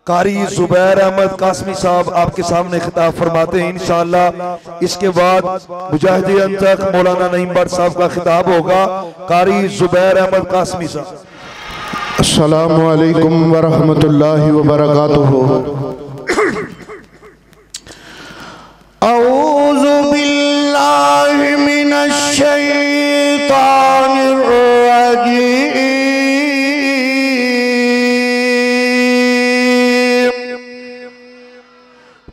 कारी जुबैर अहमद कासमी साहब आपके सामने खिताब फरमाते हैं इंशाअल्लाह। इसके बाद मुजाहिद अंतक मौलाना नईम भट्ट साहब का खिताब होगा। कारी जुबैर अहमद कासमी साहब। अस्सलामु अलैकुम व रहमतुल्लाहि व बरकातुहू। औज़ु बिल्लाहि मिनश शैतानिर रजीम।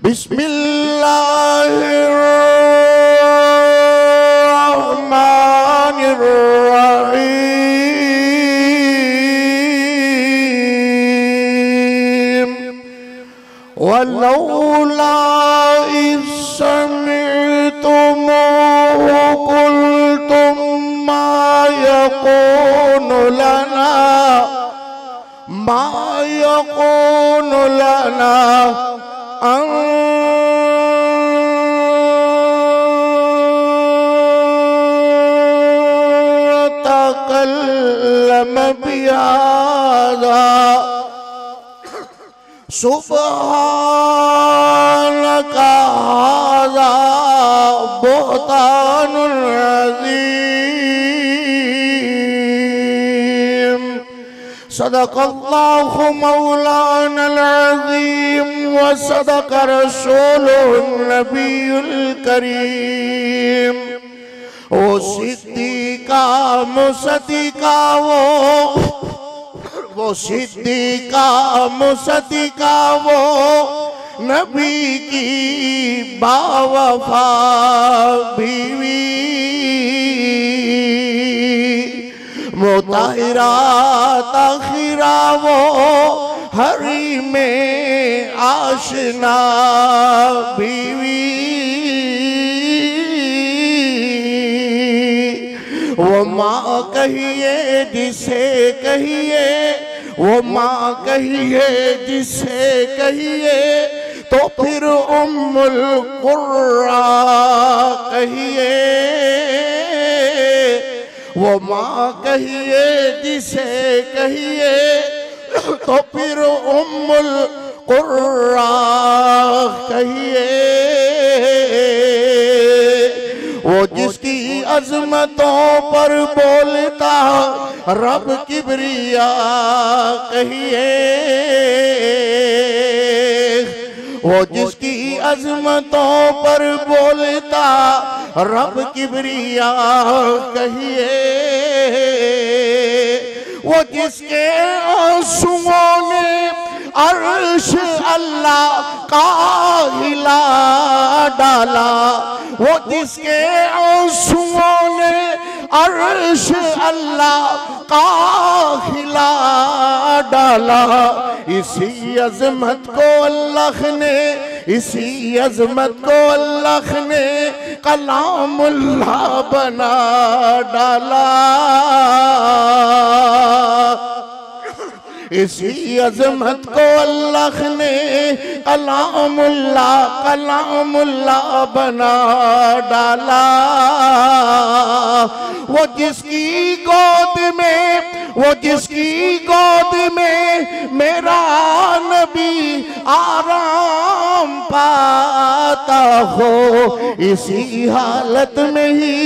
बिस्मिल्लाहिर रहमानिर रहीम। वलौला इज़ समिअतमूहु क़ुल्तुम मा यकूनु लना अन नतकल्लम बिहाज़ा सुब्हानका हाज़ा बुहतानुन अज़ीम। सदक़ल्लाहु मौलानल अज़ीम व सदक़ रसूलुहुन नबियुल करीम। ओ सिद्दीक़ा मुसद्दिक़ा वो सिद्दीक़ा मुसद्दिक़ा वो नबी की बावफा बीवी। मुताहिरा ताहिरा वो हरी में आशना बीवी। वो माँ कहिए जिसे कहिए, वो माँ कहिए जिसे कहिए, तो फिर उम्मुल कुर्रा कहिए। वो माँ कहिए जिसे कहिए, तो फिर उम्मुल कुर्रा कहिए। वो जिसकी अज़मतों पर बोलता रब किबरिया कहिए। वो जिसकी अज़मतों पर बोलता रब किबरिया कहिए। वो जिसके आंसुओं ने अर्श अल्लाह का हिला डाला। वो जिसके आंसुओं ने अर्श अल्लाह का हिला डाला। इसी अज़मत को अल्लाह ने, इसी अज़मत को अल्लाह ने कलामुल्लाह बना डाला। इसी अज़मत को अल्लाह ने कलामुल्लाह बना डाला। वो जिसकी गोद में, वो जिसकी गोद में मेरा नबी आराम पाता हो, इसी हालत में ही,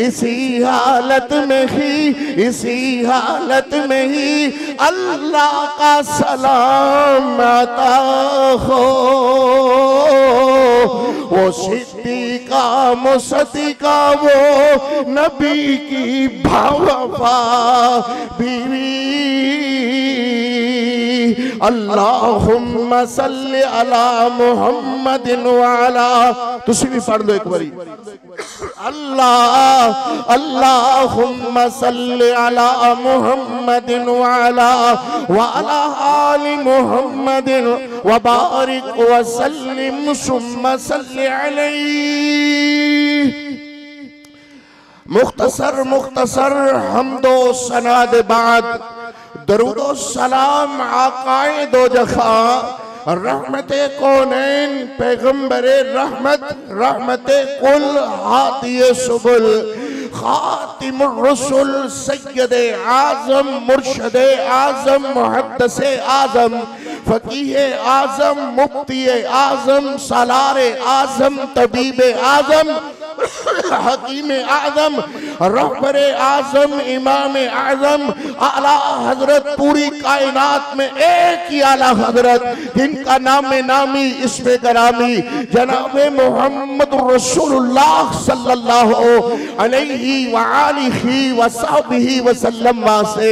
इसी हालत में ही, इसी हालत में ही अल्लाह का सलाम आता हो। वो सिद्दीक़ा मुसद्दिक़ा वो नबी की भावफा बीवी। अल्लाहुम्मा सल्लि अला मुहम्मदिन व अला, तुसी भी पढ़ लो एक बारी। अल्लाहुम्मा सल्लि अला मुहम्मदिन व अला आलि मुहम्मदिन व बारिक व सल्लिम सुम्मा सल्लि अलैहि। मुख्तसर हमदो सनाद बाद दरूदो सलाम आकाए दो जखा रहमते कौनैन पैगम्बरे रहमत रहमते कुल हादिये सुबुल खातिमुर रसूल सैयदे आज़म मुर्शदे आज़म मुहद्दिसे आज़म फकीहे आजम, मुफ्ती आजम, सालार आजम, तबीब आजम, हकीम आजम, रहबर आजम, इमाम आजम, आला हजरत, पूरी कायनात में एक ही आला हजरत जिनका नाम नामी इसमें गरामी जनाब मोहम्मद रसूलुल्लाह सल्लल्लाहु अलैहि वआलिहि वसहबिहि वसल्लम वासे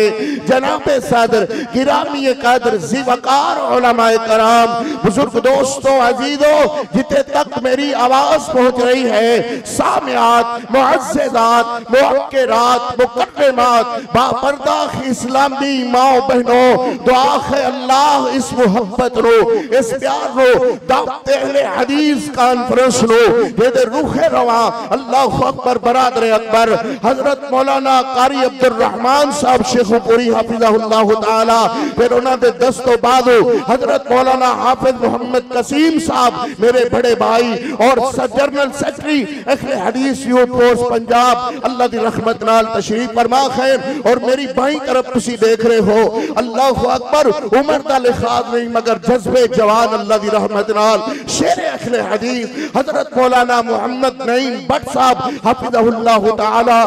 जनाब सादर गिरामी कादर ज़िवकार उलमाए कराम, बुजुर्ग दोस्तों अजीजों, जितने तक मेरी आवाज पहुंच रही है, सामियात, मुअज़्ज़िज़ात, मुअक्किरात, मुकर्रमात, बापर्दा इस्लामी माओ बहनों, दुआ है अल्लाह इस मोहब्बत रो, इस प्यार रो, दावत अहले हदीस कॉन्फ्रेंस रो, ये रूह रवा, अल्लाहु अकबर, बरादर अकबर, हजरत मौलाना कारी अब्दुल रहमान साहब शेखुपुरी हाफिज़हुल्लाह ताला, फिर उन्होंने दस्तों बादो हजरत मौलाना हाफिज मोहम्मद कसीम साहब मेरे बड़े भाई और जनरल सेक्रेटरी अहले हदीस यूथ फोर्स पंजाब, अल्लाह दी रहमत नाल तशरीफ फरमा है। और मेरी बाईं तरफ तुसी देख रहे हो, अल्लाहु अकबर, उम्र दा लिहाज नहीं मगर जज्बे जवान, अल्लाह दी रहमत नाल शेर अहले हदीस हजरत मौलाना मोहम्मद नईम भट्ट साहब हाफिज़हुल्लाह ताला,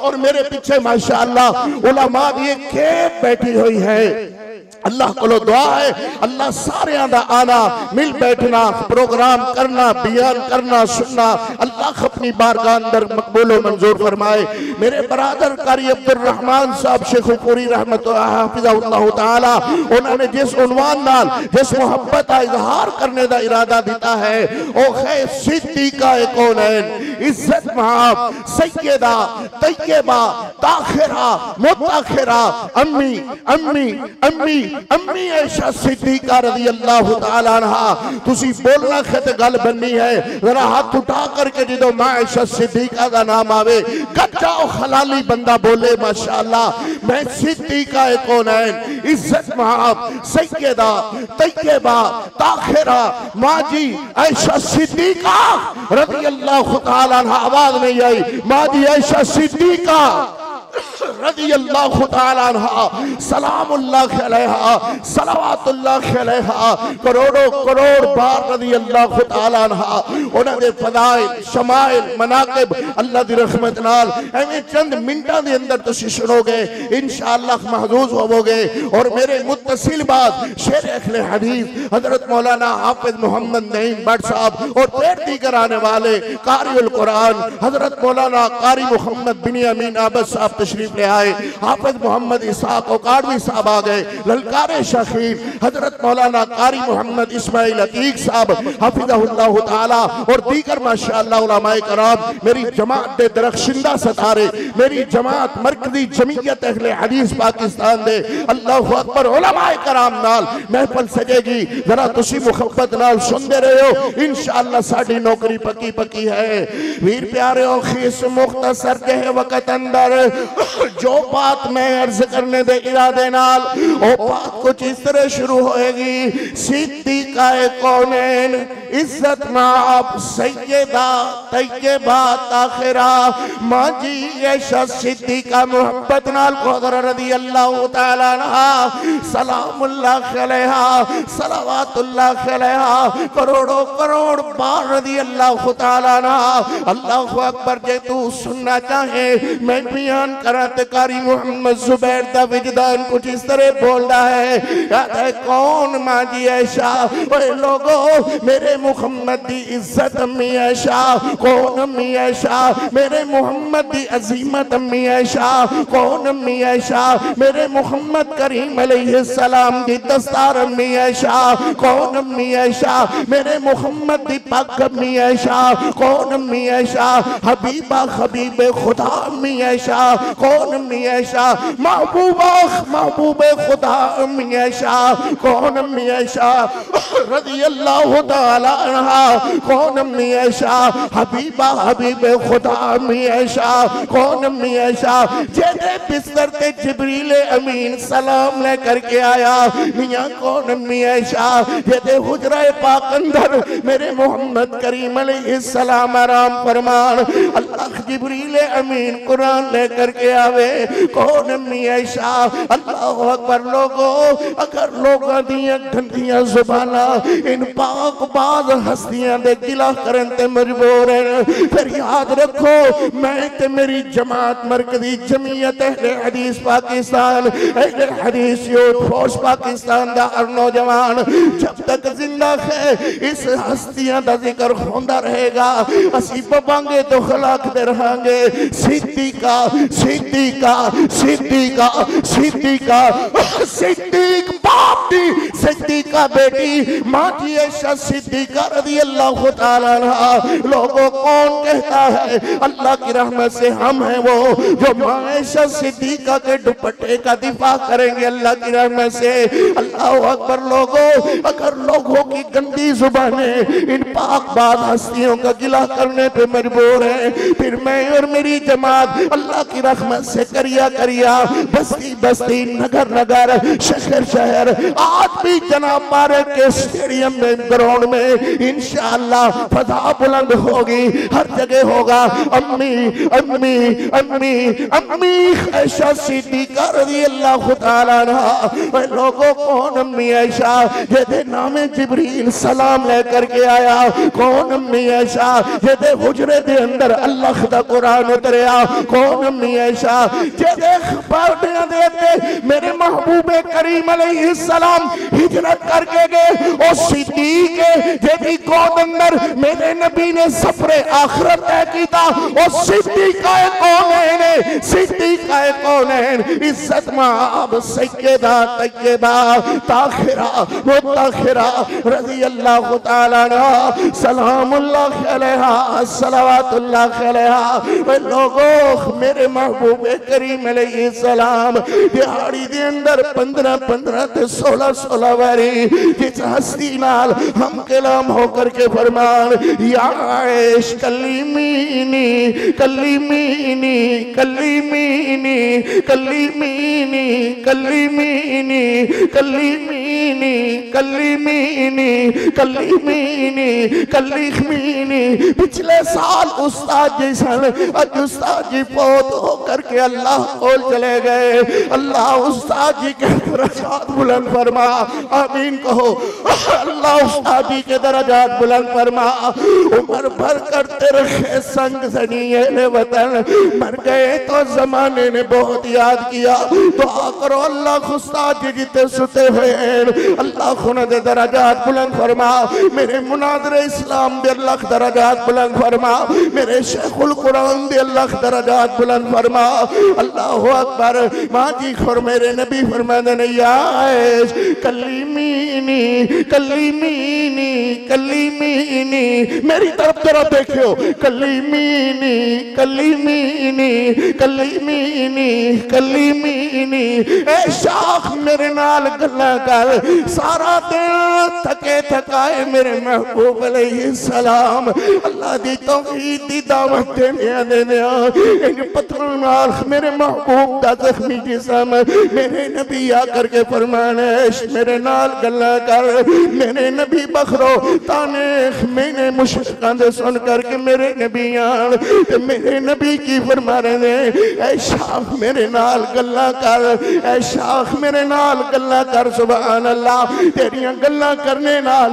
और मेरे पीछे माशाअल्लाह उलमा भी एक खेप बैठी हुई है। अल्लाह को दुआ है, अल्लाह सारे दा आना, मिल बैठना, प्रोग्राम करना, बयान करना, सुनना, अल्लाह अपनी बारगाह अंदर मकबूल व मंजूर फरमाए। मेरे बरादर कारी अब्दुल रहमान साहब शेखुपुरी रहमतुल्लाह हाफिज़हुल्लाह ताला, उन्होंने जिस उन्वान नाल, जिस मोहब्बत का इजहार करने का इरादा दिता है, ओ है सिद्दीक़ा कौनैन, इज्जत महाब, सैयदा, तैयबा, ताखिरा, मुताखिरा, अम्मी अम्मी अम्मी अम्मी ऐशा सिद्दीक़ा रज़ी अल्लाह ताला अन्हा। तुसी बोलना है तो गल बननी है, जरा हाथ उठा करके जो मां ऐशा सिद्दीक़ा का नाम आवे, कच्चा हलाली बंदा बोले माशाअल्लाह, मैं सिद्दीक़ा कौनैन, इज्जत महाब, सैयदा, तैयबा, ताखिरा, माँ जी ऐशा सिद्दीक़ा रज़ी अल्लाह ताला अन्हा। आवाज नहीं आई, माँ जी ऐशा सिद्दीक़ा रज़ी अल्लाह ताला अन्हा, सलामुल्लाह अलैहा, सलावतुल्लाह अलैहा, करोड़ों करोड़ बार रज़ी अल्लाह ताला अन्हा। उन्होंने फज़ाइल, शमाइल, मनाक़िब अल्लाह दी रहमत नाल एवें चंद मिनटां दे अंदर तुसीं सुनोगे, इंशाअल्लाह महजूज होवोगे। और मेरे मुत्तसिल बाद शेर अहले हदीस हजरत मौलाना हाफिज मोहम्मद नईम भट्ट साहब और फिर दीगर आने वाले कारिउल कुरान हजरत मौलाना कारी मोहम्मद बिनियामीन आबद साहब तशरीफ ले आए, हाफिज मोहम्मद इसाक औकाड़वी साहब आ गए, ललकारे शकीर हजरत मौलाना कारी मोहम्मद इस्माइल अतीक साहब हाफिज़हुल्लाह ताला और दीगर माशाअल्लाह उलमाए कराम, मेरी जमात दे दरख्शिंदा सतारे, मेरी जमात मरकजी जमीयत अहले हदीस पाकिस्तान दे, अल्लाहु अकबर, उलमाए कराम नाल महफिल सजेगी। जरा तुसी मुहब्बत नाल सुनते रहे हो, इंशाअल्लाह साडी नौकरी पक्की पक्की है। वीर प्यारे ओ खीस मुख्तसर के वक्त अंदर जो बात मैं अर्ज करने दे इरादे नाल, वो बात कुछ इस तरह शुरू होएगी। सिद्दीक़ा कौनैन, इज्जत माब, सैयदा, तैयबा, ताखिरा, माँ जी ऐशा सिद्दीक़ा मोहब्बत नाल खुदा रज़ी अल्लाह ताला अन्हा, सलामुल्लाह अलैहा, सलावतुल्लाह अलैहा, करोड़ों करोड़ बार रज़ी अल्लाह ताला अन्हा। अल्लाहु अकबर, जे तू सुनना चाहे मैं बयान करा ते कारी मोहम्मद जुबैर दा विजदान कुछ इस तरह बोल रहा है, कहता है कौन माँ जी ऐशा, ओए लोगो मेरे मोहम्मद दी इज्जत अम्मी ऐशा, कौन अम्मी ऐशा, मेरे मोहम्मद दी अजीमत अम्मी ऐशा, कौन अम्मी ऐशा, मेरे मोहम्मद करीम अलैहिस्सलाम दी दस्तार अम्मी ऐशा, कौन अम्मी ऐशा, मेरे मोहम्मद दी पाक अम्मी ऐशा, कौन अम्मी ऐशा, हबीबा हबीबे खुदा अम्मी ऐशा, कौन अम्मी ऐशा, महबूबा महबूबे खुदा अम्मी ऐशा, कौन अम्मी ऐशा रज़ी अल्लाह ताला अन्हा, कौन अम्मी ऐशा, हबीबा हबीबे खुदा अम्मी ऐशा, कौन अम्मी ऐशा, जेदे बिस्तर ते जिब्रील अमीन सलाम लेकर के आया, मियां कौन अम्मी ऐशा, जेदे हुजरा पाक अंदर मेरे मोहम्मद करीम अलैहिस्सलाम आराम फरमान, अल्लाह जिब्रील अमीन कुरान लेकर के आवे कौन अम्मी ऐशा। अल्लाह अकबर लोगों, अगर लोगों दियां गंदियां जुबाना इन पाक बाज हस्तियां दे गिला करन ते मजबूर है, फिर याद रखो मैं ते मेरी जमात मरकजी जमीयत अहले हदीस पाकिस्तान, अहले हदीस यूथ फोर्स पाकिस्तान दा हर नौजवान जब तक जिंदा है इस हस्तियां दा जिक्र होंदा रहेगा। असी बबांगे तो खलाकते रहांगे। सिद्दीका सिद्दीका सिद्दीका सिद्दीका सिद्दीक बाप दी सिद्दीका बेटी माँ की ऐशा सिद्दीका रज़ी अल्लाह तआला अन्हा। लोगों कौन कहता है अल्लाह की रहमत से हम हैं वो जो माँ ऐशा सिद्दीका के दुपट्टे का दिफा करेंगे अल्लाह की रहमत से। अल्लाह अकबर लोगों, अगर लोगों की गंदी जुबानें इन पाक बाज हस्तियों का गिला करने पे मजबूर है, फिर मैं और मेरी जमात अल्लाह की रहमत से करिया करिया बस्ती बस्ती नगर नगर शहर शहर आज भी जनाब पार्क के स्टेडियम में ग्राउंड में इंशाअल्लाह फजा बुलंद होगी, हर जगह होगा अम्मी अम्मी अम्मी अम्मी ऐशा सिद्दीका रज़ी अल्लाह तआला अन्हा। लोगों कौन अम्मी ऐशा जेदे नामे जिब्रील सलाम लेकर के आया, कौन अम्मी ऐशा जेदे हुजरे दे अंदर अल्लाह दा कुरान उतरिया, कौन अम्मी ऐशा जेदे खबरदियां देते मेरे महबूबे करीम अलैहिस्सलाम हिजरत करके गए। ओ सिद्दीक जेदी गोद अंदर मेरे नबी ने सफरे आखिरत तय कीता। ओ सिद्दीका कौन सिद्दीका कौन इज्जत माब सैयदा तैयबा ताहिरा मुताहिरा रज़ी अल्लाह तआला अन्हा सलामुल्लाह अलैहा सलावतुल्लाह अलैहा। लोगों मेरे महबूबे करीम अलैहिस्सलाम दिहाड़ी दे अंदर 15-15 ते 16-16 बारी जिस हस्ती नाल हम कलाम होकर के फरमान या ऐश कलीमीनी कलीमीनी कलीमीनी कलीमीनी कलीमीनी कलीमीनी कलीमीनी कलीमीनी कलीमीनी। पिछले साल उस्ताद जी सन, आज उस्ताद जी फौत होकर के अल्लाह कोल चले गए। अल्लाह उस्ताद जी के दरजात बुलंद फरमा, आमीन कहो। अल्लाह उस्ताद जी के दरजात बुलंद फरमा, उम्र भर करते रखे संग सनीए वतन। मर गए तो जमाने ने बहुत याद किया, दुआ करो अल्लाह उस्ताद जी जिते सुते हुए हैं अल्लाह खुना दे दरजात बुलंद फरमा। मेरे मुनादिर इस्लाम दे अल्लाह दरजात बुलंद फरमा, मेरे शेखुल कुरान दे अल्लाह दरजात बुलंद फरमा। अल्लाहु अकबर। माँ जी खुर मेरे नबी फरमाते ने या ऐश कलीमीनी कलीमीनी कलीमीनी। मेरी तरफ जरा देखियो, कलीमीनी कलीमीनी कलीमीनी कलीमीनी। ए शाख मेरे नाल गल्ला कर, सारा दिन थके थकाए मेरे महबूब अलैहिस्सलाम अल्लाह दी तौहीद दी दावत देने इन पत्थरों नाल मेरे महबूब दा जख्मी जिस्म मेरे नबी आकर के फरमाने मेरे नाल गल्ला कर। मेरे नबी बखरो ताने मैंने मुशरिकां दे सुन करके मेरे नबी आन ते मेरे नबी की फरमा रहे ने ऐ शाख मेरे नाल गल्ला कर, ऐ शाख मेरे नाल गल्ला कर। सुभान अल्लाह। तेरियां गल्ला करने नाल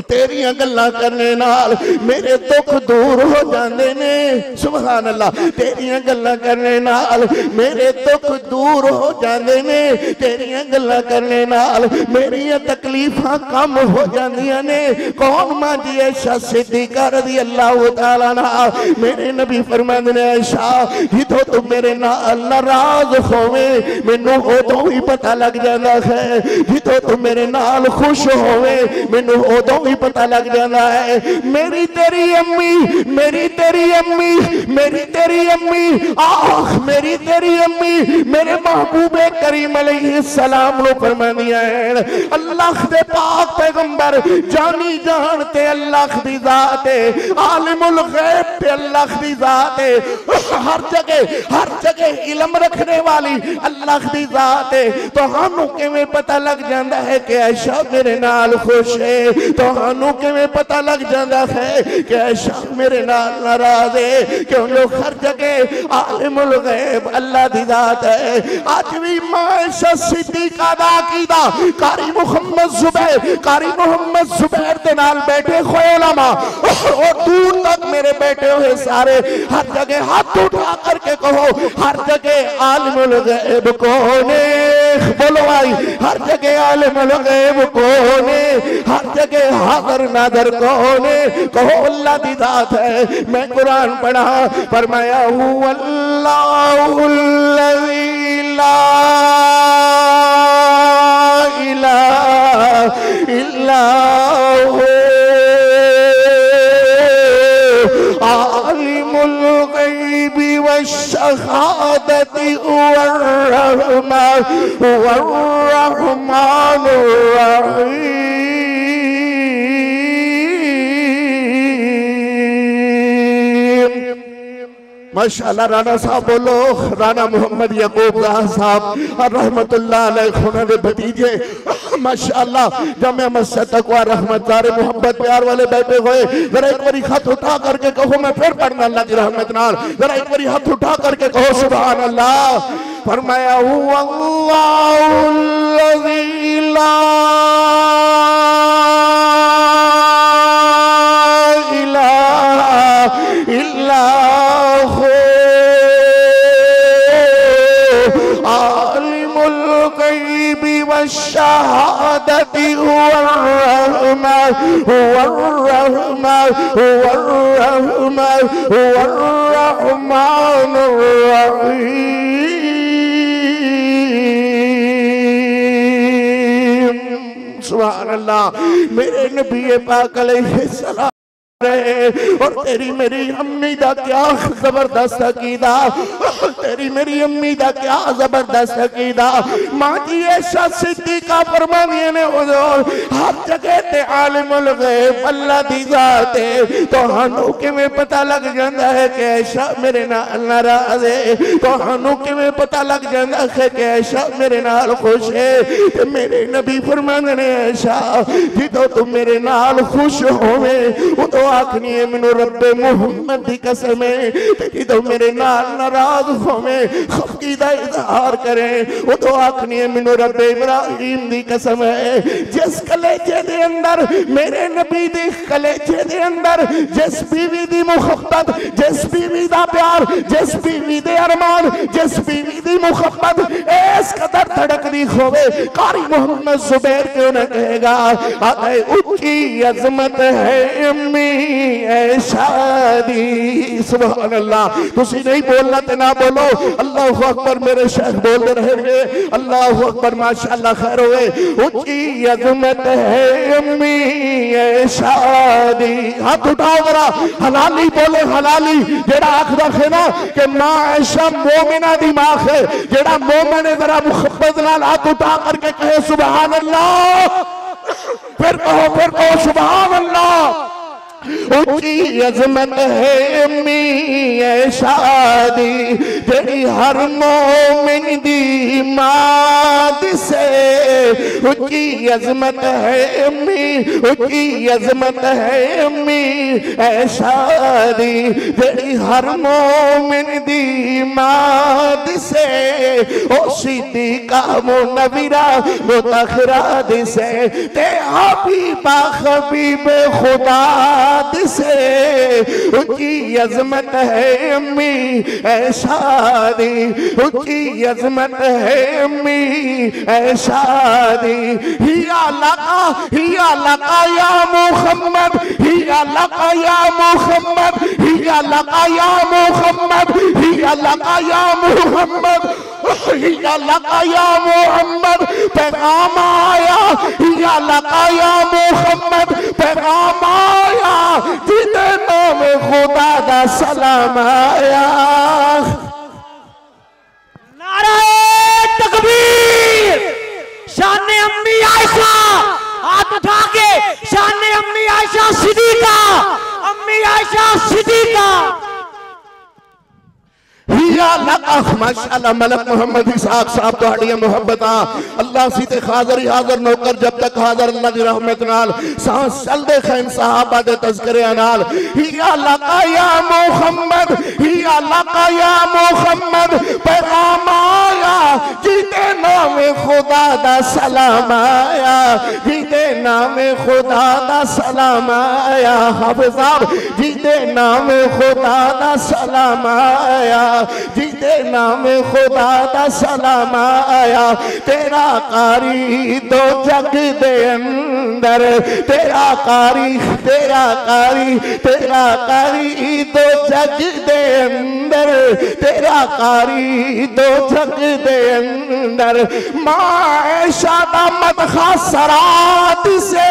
तेरियां गल्लां करने नाल मेरे दुख दूर हो जाते ने। सुभान अल्लाह। तेरियां गल्लां करने नाल मेरे दुख दूर हो जाते ने, तेरियां गल्लां करने नाल मेरियां तकलीफां कम हो जांदियां ने। कौन मां जी ऐशा सिद्दीका रज़ी अल्लाह तआला अन्हा। मेरे नबी फरमांदे ने ऐशा जिथों तू मेरे नाल नाराज होवे मैनू उदों ही पता लग जाता है, जिथों तू मेरे नाल खुश होवे मैनू उदों ही पता लग जाता है। मेरी तेरी अम्मी मेरी तेरी अम्मी मेरी तेरी अम्मी आख मेरी तेरी अम्मी मेरे महबूबे करीम अलैहिस्सलाम नु फरमांदियां हैं अल्लाह दे पाक पैगंबर जानी जानते अल्लाह दी जात है, आलिमुल गैब पे अल्लाह दी जात है। हर जगह इल्म रखने वाली अल्लाह दी जात है। तो हानू किवें पता लग जाता है कि ऐशा मेरे नाल खुश है? तो हानू किवें पता लग जाता है कि ऐशा मेरे नाल नाराज है? क्योंकि हर जगह आलिमुल गैब अल्लाह दी जात है। आज भी मां ऐशा सिद्दीका दा अकीदा कारी मोहम्मद जुबैर दे नाल बैठे खोए उलमा और दूर तक मेरे बैठे हुए सारे हर जगह हाथ उठा करके कहो, हर जगह आलिमुल गैब कौन है? बोलो भाई, हर जगह आलिमुल गैब कौन है? हर जगह हाज़िर नाज़िर कौन है? कहो अल्लाह दी जात है। मैं कुरान पढ़ा, फरमाया हुवल्लाहुल्लज़ी ला इलाहा इल्ला हु आलिमुल गैबि वश्शहादति हुवर्रहमानुर रहीम। माशाअल्लाह राना साहब बोलो, राना मोहम्मद यकूब साहब रहमतुल्लाह अलैह उन्होंने भतीजे माशाअल्लाह जामिया मस्जिद तकवा रहमत सारे मोहब्बत प्यार वाले बैठे हुए। जरा एक बारी हाथ उठा करके कहो, मैं फिर पढ़ना अल्लाह की रहमत नाल। जरा एक बारी हाथ उठा करके कहो सुभान अल्लाह। फरमाया हुवल्लाहुल्लज़ी ला इलाहा इल्ला हु आलिमुल गैबि वश्शहादति हुवर्रहमानुर रहीम। सुभान अल्लाह। मेरे नबी पाक अलैहिस्सलाम और तेरी मेरी अम्मी दा क्या जबरदस्त अकीदा, तेरी मेरी अम्मी दा क्या जबरदस्त अकीदा। मां जी ऐशा सिद्दीका फरमानिए ने हुजूर हर जगह ते आलिमुल गैब अल्लाह दी जात है। तो हानू किवें पता लग जाता है कि ऐशा मेरे नाल नाराज है? तो हानू किवें पता लग जाता है कि ऐशा मेरे नाल खुश है? ते मेरे नबी फरमांदे ने ऐशा जिदों तू मेरे नाल खुश होवे उदों आखनी है मैनू रब्बे मुहम्मद दी कसम है। जो मेरे नाल नाराज होवे खफगी दा इजहार करे उदों आखनी है मैनू रब्बे इब्राहिम दी कसम है। जिस कलेजे दे अंदर मेरे नबी दे कलेजे दे अंदर जिस बीवी दी मुहब्बत, जिस बीवी दा प्यार, जिस बीवी दे अरमान, जिस बीवी दी मुहब्बत इस कदर धड़कदी होवे, कारी मोहम्मद जुबैर क्यों न कहेगा आए ऊंची अजमत है अम्मी ऐशा दी। सुभान अल्लाह। तुसी नहीं बोलना ते ना बोलो। अल्लाहु अकबर। मेरे शेख बोलते रहेंगे अल्लाहु अकबर। माशाअल्लाह खैर होए। ऊंची अजमत है अम्मी ऐशा दी। हाथ उठाओ जरा, हलाली बोले हलाली। जेड़ा आखदा है ना कि मां ऐशा मोमिना दी मां है, जेड़ा मोमिन है जरा मुहब्बत नाल हाथ उठा करके कहे सुभान अल्लाह। फिर कहो सुभान अल्लाह। ऊंची अजमत है अम्मी ऐशा दी, जेड़ी हर मोमिन दी मां दिसे। ऊंची अजमत है अम्मी, ऊंची अजमत है अम्मी ऐशा दी, जेड़ी हर मोमिन दी मां दिसे। ओ सिद्दीका मुनव्विरा मुतखरा दिसे, ते हबीबा हबीब खुदा दिसे। ऊंची अजमत है अम्मी ऐशा दी, ऊंची अजमत है अम्मी ऐशा दी। हिया लका या मुहम्मद, हिया लका या मुहम्मद, हिया लका या मुहम्मद, हिया लका या मुहम्मद, हिया लका या मुहम्मद पैगाम आया। हिया लका या मुहम्मद पैगाम आया, जिदे नाम खुदा दा सलाम आया। नारे तकबीर। शान अम्मी आयशा हाथ उठा के, शान अम्मी आयशा सिद्दीका, अम्मी आयशा सिद्दीका। या अल्लाह माशाअल्लाह मलक मोहम्मद इसहाक साहब तुहाडियां मोहब्बतां अल्लाह सीते हाज़र ही हाज़र नौकर जब तक हाज़र अल्लाह दी रहमत नाल सांस चलदे खैन सहाबा दे तज़किरे नाल या अल्लाह या मोहम्मद या अल्लाह या मोहम्मद पैगाम आया जीते नाम खुदा दा सलाम आया जीते नाम खुदा दा सलाम आया हाफ़िज़ साहब जीते नाम खुदा दा सलाम आया जीते नाम खुदा दा सलाम आया तेरा कारी दो जग दे अंदर तेरा कारी दो जग दे अंदर तेरा कारी दो जग दे अंदर माशा दा मदखा सरात से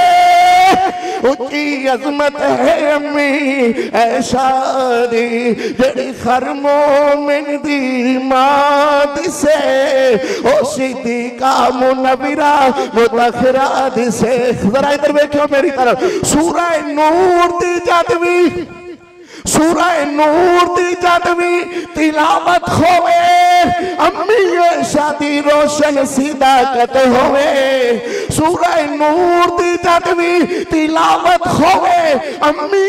उची अजमत है अम्मी ऐशा दी जेड़ी हर मोमिन दी माद से ओ सिद्दीका मुनव्विरा मुतखिरा दी से जरा इधर देखो मेरी तरफ सूरह नूर दी जदवी सूरह नूर दी जदवी तिलावत होवे अम्मी शादी रोशन सिदाकत होवे सूरह नूर दी जदवी तिलावत होवे अम्मी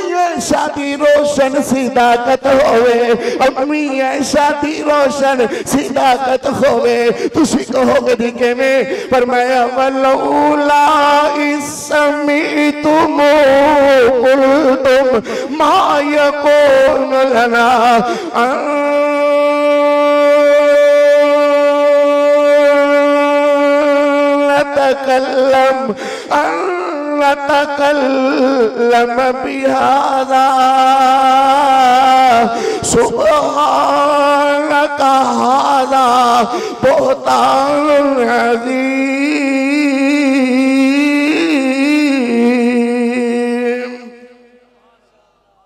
शादी रोशन सिदाकत होवे अम्मी शादी रोशन सिदाकत होवे तुसी कहोगे दी किवें पर मैं अवलौला इसमी तुम कुलतुम मा यकून लना नतकल्लम बिहाज़ा सुब्हानक हाज़ा बुहतान अज़ीम।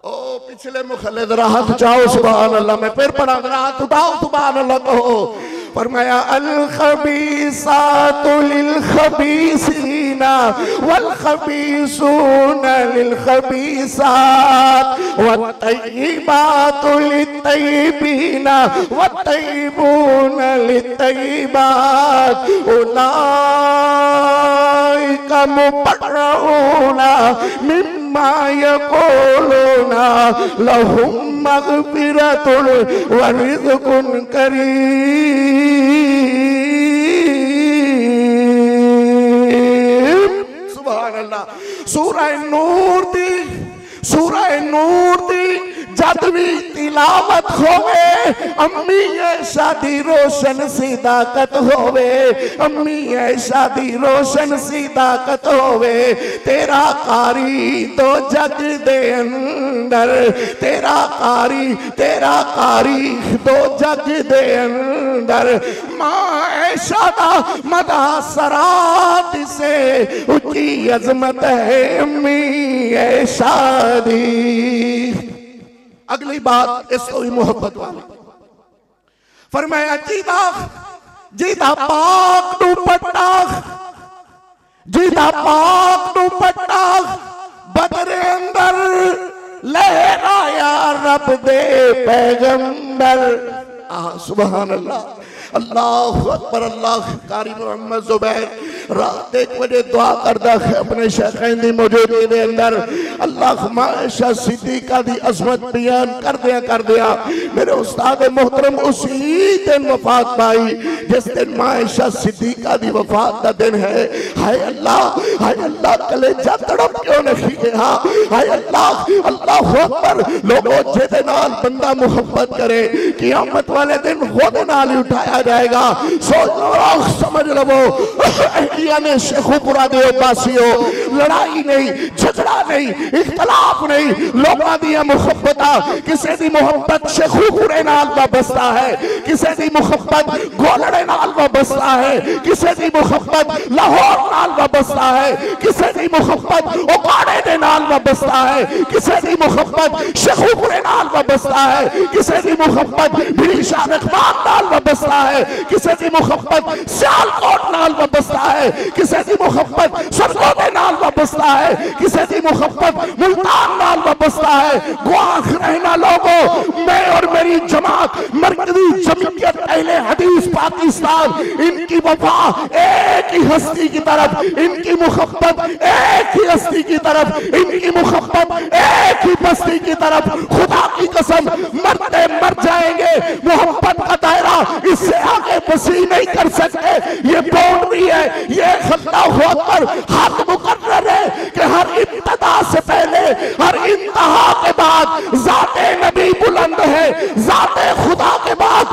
ओ पिछले मुखल्लिद राहत चाहो सुभान अल्लाह। मैं फिर पढ़ा राहत उठाओ सुभान अल्लाह कहो। फरमाया अल खबीसातु लिल खबीसीना वल खबीसूना लिल खबीसात वत तय्यिबातु लित तय्यिबीना वत तय्यिबूना लित तय्यिबात उलाइका मुबर्रऊना मिम्मा यक़ूलूना लहुम मग़फ़िरतुन व रिज़्क़ुन करीम। सुभान अल्लाह। सूरह नूर दी जदवी तिलावत होवे अम्मी शादी रोशन सिदाकत होवे अम्मी शादी रोशन सिदाकत होवे तेरा कारी तो जग दे अंदर तेरा कारी तो जग दे अंदर माशा दा मदा सरात से ऊंची अजमत है अम्मी शादी। अगली बात इस हुई मोहब्बत वाली। फरमाया जीता पाक दुपट्टा बदरे अंदर लहराया रब दे पैगंबर। सुभान अल्लाह अल्लाह अकबर अल्लाह। कारी मोहम्मद जुबैर रात 1 बजे दुआ करदा है अपने शेखैन दी मौजूदगी दे अंदर। अल्लाह माशा सिद्दीका दी अजमत बयान कर दिया मेरे उस्ताद मोहतरम उसी दिन वफात पाई जिस दिन माशा सिद्दीका दी वफात का दिन है। हाय अल्लाह कलेजा तड़प क्यों नहीं गया। हाय अल्लाह अकबर। लोगों जेदे नाल बंदा मुहब्बत करे क़यामत वाले दिन खुद नाल ही उठाया जाएगा। सोच लो समझ लो ने शेखुपुरा दे पासियो लड़ाई नहीं झगड़ा नहीं इख्तलाफ नहीं लोगों दी मुहब्बत किसी दी मुहब्बत शेखुपुरे नाल वाबस्ता है किसी दी मुहब्बत गोलड़े नाल वाबस्ता है किसी दी मुहब्बत लाहौर नाल वाबस्ता है किसी दी मुहब्बत उकाड़े दे नाल वाबस्ता है किसी दी मुहब्बत शेखुपुरे नाल वाबस्ता है किसी दी मुहब्बत बिरिशा रखमान नाल वाबस्ता है किसी दी मुहब्बत सियालकोट नाल वाबस्ता है किसी दी मुहब्बत सरगोदे नाल वाबस्ता है किसी दी मुहब्बत मुल्तान नाल वाबस्ता है। गुआख रहना लोगों मैं और मेरी जमात मरकजी अहले हदीस पाकिस्तान, इनकी वफा एक ही हस्ती की तरफ, इनकी मुहब्बत एक ही हस्ती की तरफ, इनकी मुहब्बत एक ही बस्ती की तरफ। खुदा की कसम मरते मर जाएंगे, मोहब्बत का दायरा इससे आगे वसी नहीं कर सकते। ये बाउंड्री है, ये अल्लाहु अकबर हद मुकर्रर है कि हर इब्तिदा से पहले हर इंतहा के बाद ज़ाते नबी बुलंद है, ज़ाते खुदा के बाद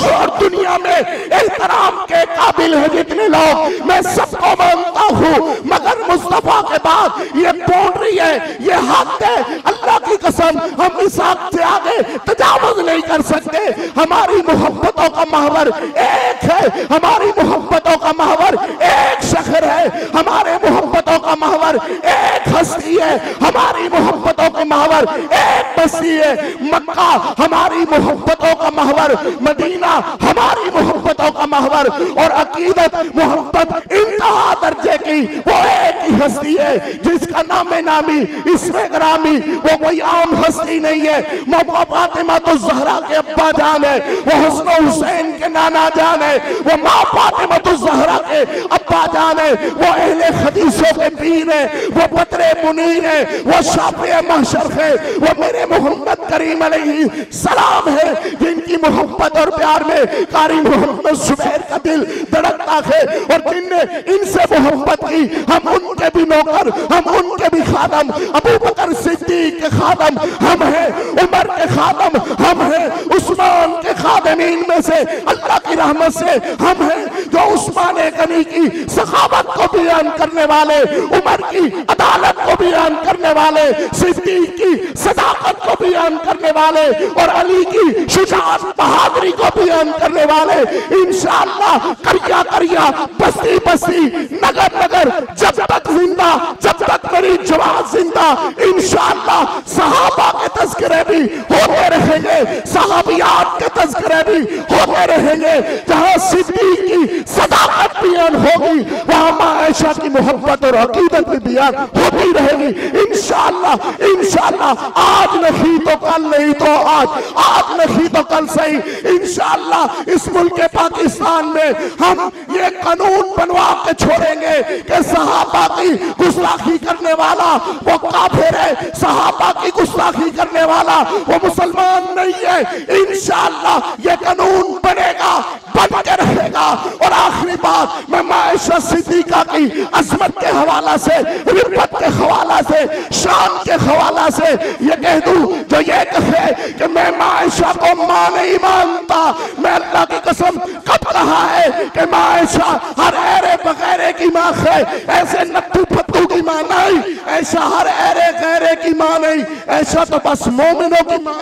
और दुनिया में एहतराम के काबिल है जितने लोग, मैं सबको मानता हूँ, मगर मुस्तफा के बाद ये बाउंड्री है, ये हद है। अल्लाह की कसम हम इस हद से आगे तजावुज़ नहीं कर सकते। हमारी मोहब्बतों का महवर एक है, हमारी मोहब्बतों का महवर एक शहर है, हमारे मोहब्बतों का महवर एक हस्ती है, हमारी मोहब्बतों का महवर एक बस्ती है। मक्का हमारी मोहब्बतों का महवर, मदीना हमारी मोहब्बतों का महवर, और अकीदत मोहब्बत इंतहा दर्जे की वो एक ही हस्ती है जिसका नामे नामी इसमें ग्रामी वो कोई आम हस्ती नहीं है। मौका फातिमा तो ज़हरा के अब्बा जान है, वो हुस्न हुसैन के नाना जान है, वो माँ फातिमा तो ज़हरा के अब्बा जान है, वो अहले हदीसों के पीर है, वो बतरे मुनीर है, वो शाफ़िए महशर है, वो मेरे मोहम्मद करीम अलैहि सलाम है, जिनकी मोहब्बत और प्यार में कारी मोहम्मद जुबैर का दिल धड़कता है। और जिनने इनसे मोहब्बत की, हम उनके भी नौकर, हम उनके भी खादम, अबू बकर सिद्दीक के खादम हम हैं, उमर के खादम हम हैं, उस्मान के खादमीन में से अल्लाह की रहमत से हम हैं, जो उस्मान गनी की सखावत को बयान करने वाले, उमर की अदालत को बयान करने वाले, सिद्दीक की सदाकत को बयान करने वाले, और अली की शुजाअत बहादुरी को बयान करने वाले। इंशाअल्लाह करिया करिया, बस्ती बस्ती, नगर नगर, जब तक जिंदा, जब तक मेरी जवान जिंदा, इंशाअल्लाह सहाबा के तज़किरे भी होते रहेंगे, सहाबियात के तज़किरे भी होते रहेंगे। जहां सिद्दीक की सदाकत बयान होगी, वहां मां आयशा की मोहब्बत और अकीदत भी बयान होती रहेगी। इंशाअल्लाह इंशाअल्लाह, आज नहीं तो कल, नहीं तो आज नहीं तो कल सही, इंशाअल्लाह इस मुल्क पाकिस्तान में हम ये कानून बनवा के छोड़ेंगे कि सहाबा की गुस्ताखी करने वाला वो काफिर है, सहाबा की गुस्ताखी करने वाला वो मुसलमान नहीं है। इंशाअल्लाह ये कानून बनेगा, बन के रहेगा। और आखिरी बात, मैं मां आयशा सिद्दीका की अजमत के हवाला से, रिफत के हवाला से, शान के हवाला से ये कह दूं, जो ये कहे कि मैं मां आयशा को मां नहीं मानता, मैं अल्लाह की कसम कब कहा है कि मां आयशा हर ऐरे बगैरे की मां है, ऐसे नत्थू फत्तू की मां नहीं, ऐसा हर ऐरे गैरे की मां नहीं, ऐसा तो बस मोमिनों की मां।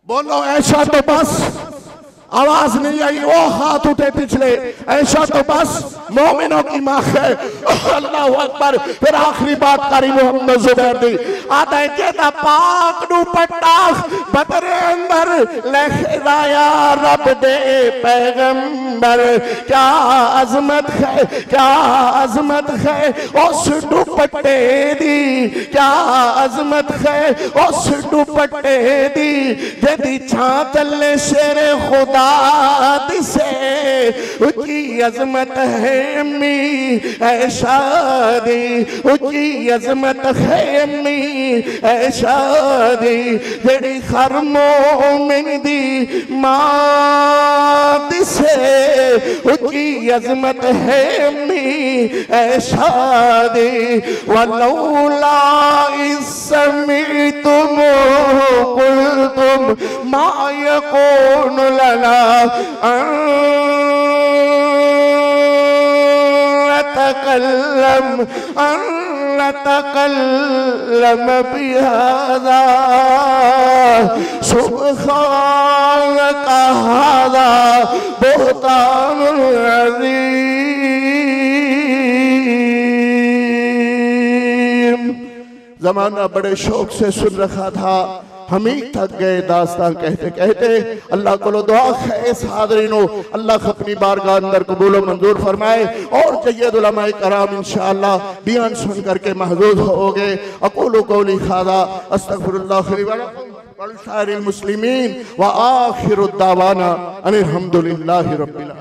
बोलो ऐसा तो बस, आवाज नहीं आई, वो हाथ उठे पिछले, ऐसा तो बस मोमिनों की मां है। अल्लाह अकबर। फिर आखिरी बात कारी मोहम्मद जुबैर दी आदा जेदा पाक नु पट्टा बतरे अंदर लहराया रब दे पैगंबर, क्या अजमत है, क्या अजमत है उस दुपट्टे दी, क्या अजमत है उस दुपट्टे दी, जेदी छां तले शेरे खुदा दिसे, उची अजमत है अम्मी ऐशा दी, उची अजमत है अम्मी ऐशा दी, जेड़ी हर मोमिन दी मां दिसे, उची अजमत है अम्मी ऐशा दी। वलौला इस्समिअतुम कुल्तुम मा यकूनु लना नतकल्लम बिहाज़ा सुब्हानक हाज़ा बुहतानुन अज़ीम। ज़माना बड़े शौक से सुन रखा था, हम ही थक गए दास्तान कहते कहते। अल्लाह को दुआ है इस हाज़रीनो, अल्लाह अपनी बारगाह अंदर कबूल व मंजूर फरमाए, और जय्यद उलमाए कराम इंशाअल्लाह बयान सुन करके महजूज होगे। अक़ूलु क़ौली हाज़ा अस्तग़फ़िरुल्लाह ली व लकुम। वल साइरिल मुस्लिमीन व आखिरु दावाना अनिल हम्दुलिल्लाहि रब्बिल